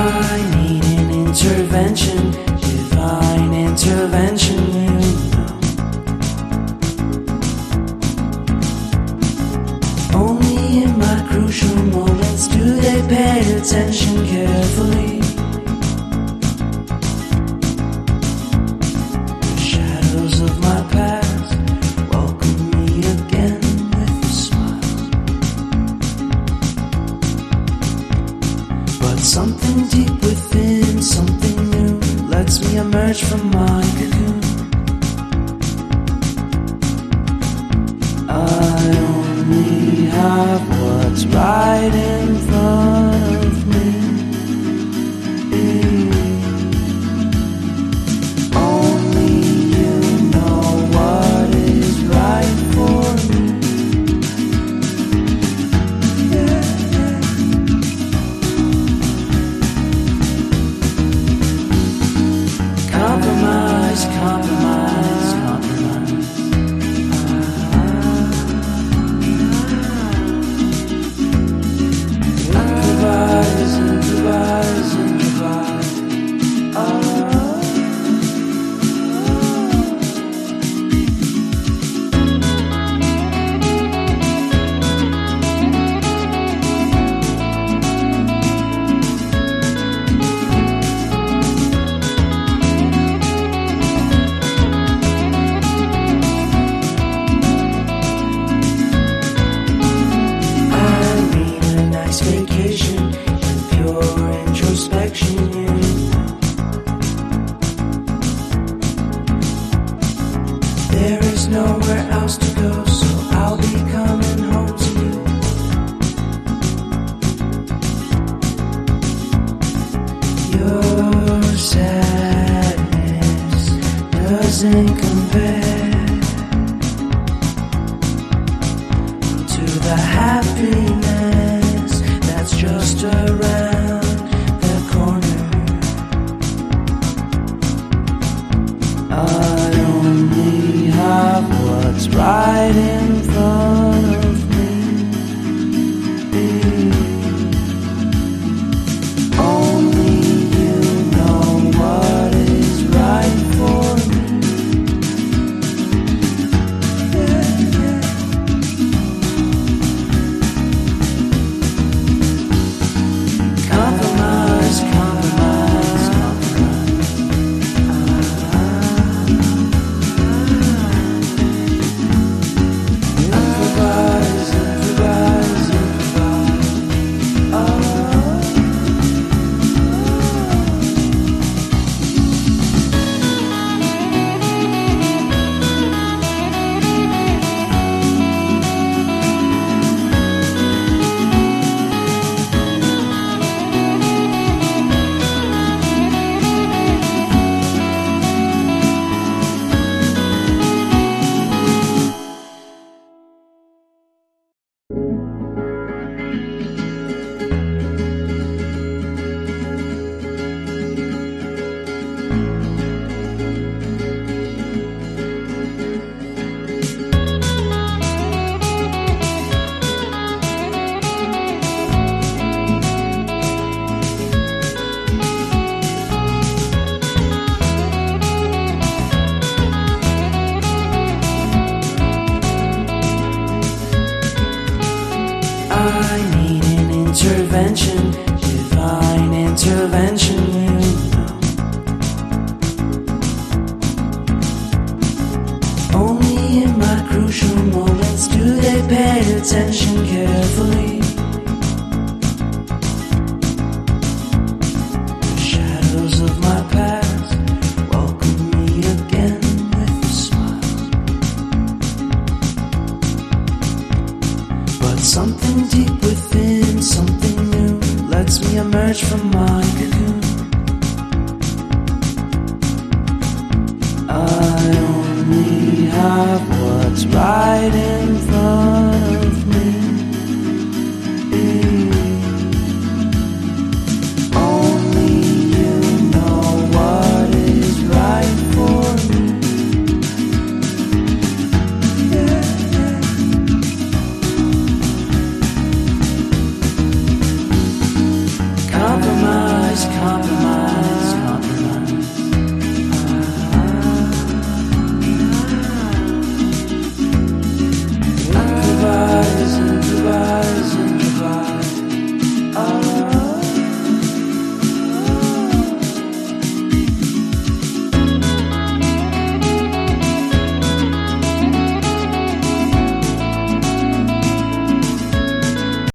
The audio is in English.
I need an intervention, divine intervention, you know. Only in my crucial moments do they pay attention carefully. The shadows of my past welcome me again with a smile. But something deep within, something new, lets me emerge from my cocoon. I only have what's right in front of me. Only you know what is right for me. Compromise, compromise, compromise. Improvise, improvise, improvise. Vacation and pure introspection, you know. There is nowhere else to go, so I'll be coming home to you. Your sadness doesn't compare to the happiness that's just around the corner. I only have what's right in front of me. Only you know what is right for me. Compromise, compromise, compromise. Improvise, improvise, improvise. I need an intervention, divine intervention, you know. Only in my crucial moments do they pay attention carefully. The shadows of my past welcome me again with a smile. But something deep within, something new, lets me emerge from my cocoon. I only have what's right in front of me.